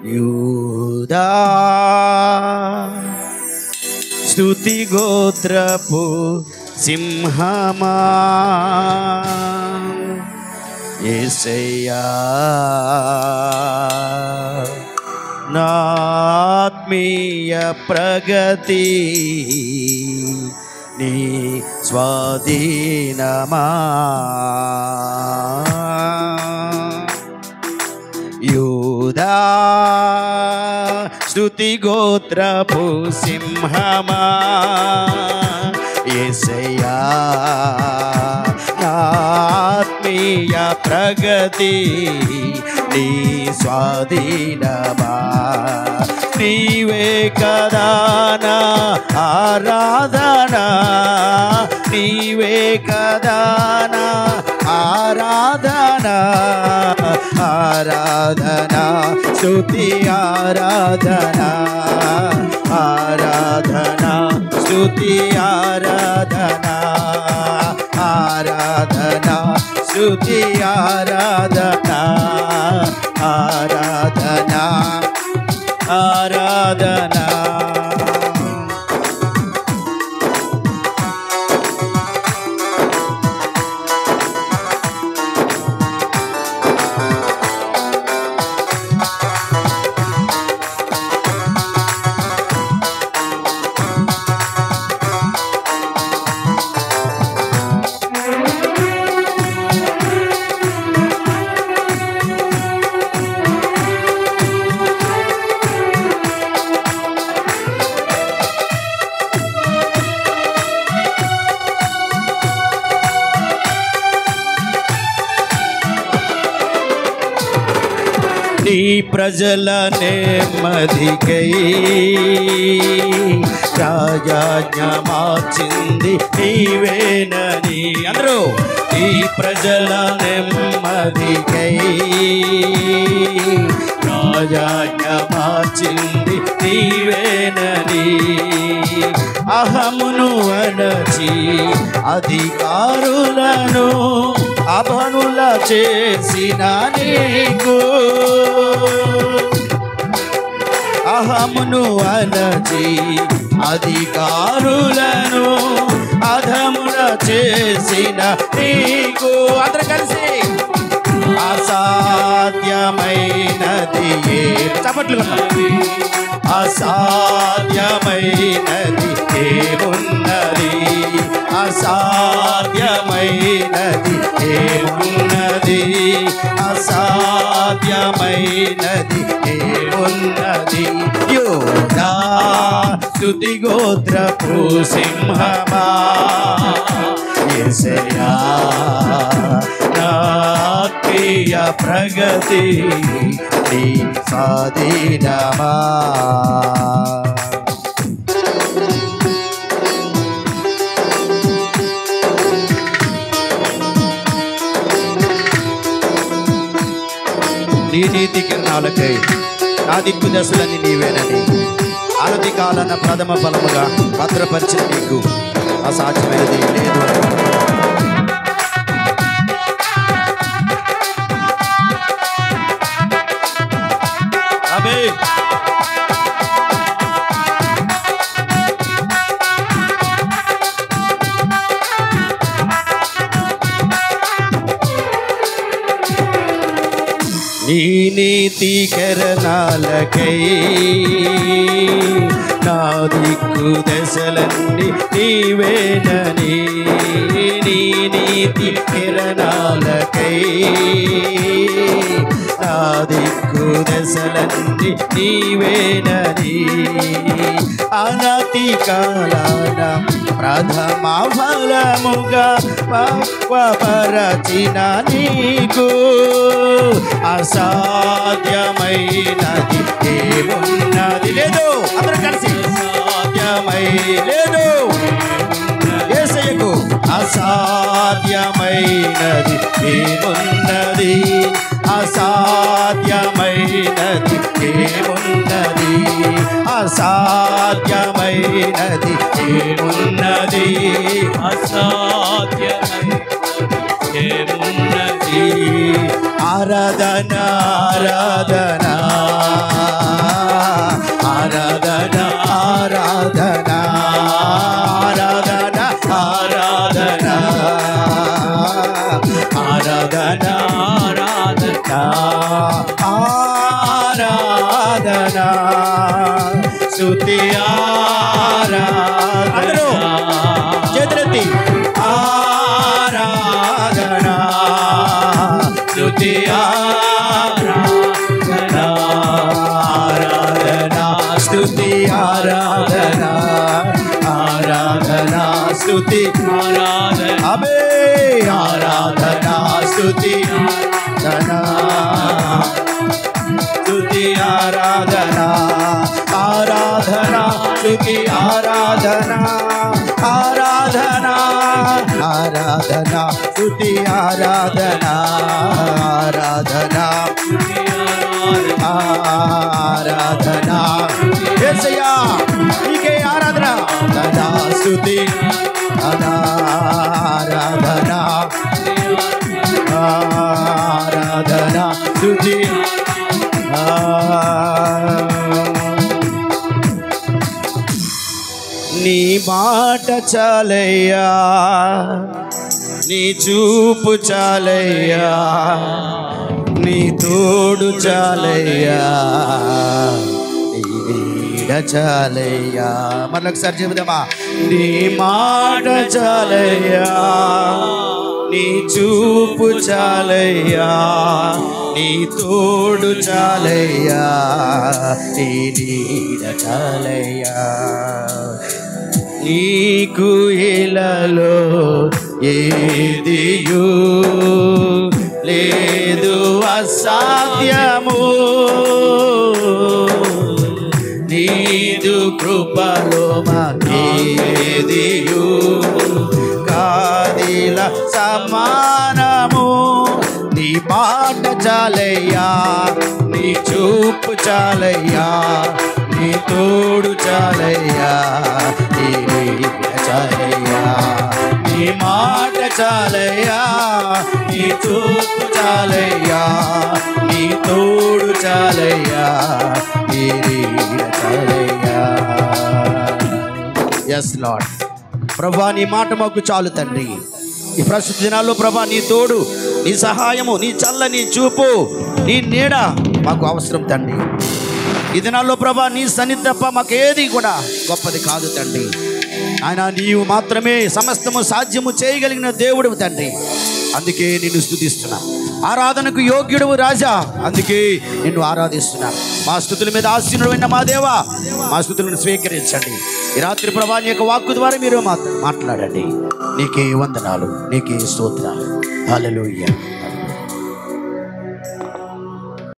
యూదా స్తుతి గోత్రపు సింహమా యేసయ్యా నా ఆత్మీయ ప్రగతి నీ స్వాధీనమా యూదా స్తుతి గోత్రపు సింహమా యేసయ్యా నా ఆత్మీయ ప్రగతి నీ స్వాధీనమా నీవే కదా నా ఆరాధన నీవే కదా నా ఆరాధన ఆరాధన స్తుతి ఆరాధన ఆరాధన స్తుతి ఆరాధన ఆరాధన స్తుతి ఆరాధన ఆరాధన ఆరాధన నీ ప్రజల నెమ్మదికై రాజాజ్ఞ మార్చింది నీవేనని అందరూ ఈ ప్రజల నెమ్మదికై రాజాజ్ఞ మార్చింది నీవేనని అహమును అణచి అధికారులను అభనుల చేసిన నీకు అహమును అణచి అధికారులను అధముల చేసిన నీకు అందరూ కలిసి అసాధ్యమైనది చప్పట్లు అసాధ్యమైనది ఏమున్నది అసాధ్యమైనది ఏమున్నది అసాధ్యమైనది ఏమున్నది యూదా స్తుతి గోత్రపు సింహమా యేసయ్యా నా ఆత్మీయ ప్రగతి నీ స్వాధీనమా నీ నీతి కిరణాలకై నా దిక్కు దశలన్నీ నీవేనని అనతి కాలన ప్రథమ ఫలముగా భద్రపరిచిన నీకు అసాధ్యమైనది లేదు. ఆమేన్. నీ నీతి కిరణాలకై నా దిక్కు దశలన్నీ నీవేనని నీ నీతి కిరణాలకై నా దిక్కు దశలన్నీ నీవేనని అనతి కాలాన ప్రథమ ఫలముగా పరచిన నీకు అసాధ్యమైనది ఏమున్నది లేదు. అందరూ కలిసి అసాధ్యమై లేదు యేసయ్యకు అసాధ్యమైనది ఏమున్నది అసాధ్యమైనది ఏమున్నది అసాధ్యమైనది ఏమున్నది అసాధ్యమైనది ఏమున్నది ఆరాధన ఆరాధన ఆరాధన ఆరాధన ఆరాధన ఆరాధన ఆరాధన ఆరాధన స్తుతి ఆరాధన చేతులెత్తి ఆరాధన స్తుతి ఆరాధన ఆరాధన స్తుతి ఆరాధన ఆరాధన స్తుతి ఆరాధన అబే ఆరాధన స్తుతి స్తుతి ఆరాధన ఆరాధన స్తుతి ఆరాధన ఆరాధన ఆరాధన స్తుతి ఆరాధన ఆరాధన ఆరాధన యేసయ్యా నీకే ఆరాధన స్తుతి ఆరాధన ఆరాధన స్తుతి నీ మాట చాలయ్యా నీ చూపు చాలయ్యా నీ తోడు చాలయ్యా నీ నీడ చాలయ్యా మరొకసారి చెబుదామా నీ మాట చాలయ్యా నీ చూపు చాలయ్యా నీ తోడు చాలయ్యా నీ నీడ చాలయ్యా నీకు ఇలలో ఏదియు లేదు అసాధ్యము నీదు కృపలో మాకేదియు కాదిల సమానము నీ మాట చాలయ్యా నీ చూపు చాలయ్యా నీ తోడు చాలయ్యా నీ నీడ చాలయ్యా నీ మాట చాలయ్యా నీ చూపు చాలయ్యా నీ తోడు చాలయ్యా నీ నీడ చాలయ్యా. ఎస్ లార్డ్ ప్రభా నీ మాట మాకు చాలు తండ్రి. ఈ ప్రస్తుత దినాల్లో ప్రభా నీ తోడు నీ సహాయము నీ చల్లని చూపు నీ నీడ మాకు అవసరం తండ్రి. ఈ దినాల్లో ప్రభా నీ సన్నిధి తప్ప మాకేది కూడా గొప్పది కాదు తండ్రి. ఆయన నీవు మాత్రమే సమస్తము సాధ్యము చేయగలిగిన దేవుడు తండ్రి. అందుకే నిన్ను స్తుతిస్తున్నా. ఆరాధనకు యోగ్యుడువు రాజా, అందుకే నిన్ను ఆరాధిస్తున్నా. మా స్తుతుల మీద ఆసీనుడైన మా దేవా మా స్తుతులను స్వీకరించండి. ఈ రాత్రి ప్రభా నీ యొక్క వాక్కు ద్వారా మీరు మాట్లాడండి. నీకే వందనాలు, నీకే స్తోత్రాలు. హల్లెలూయా.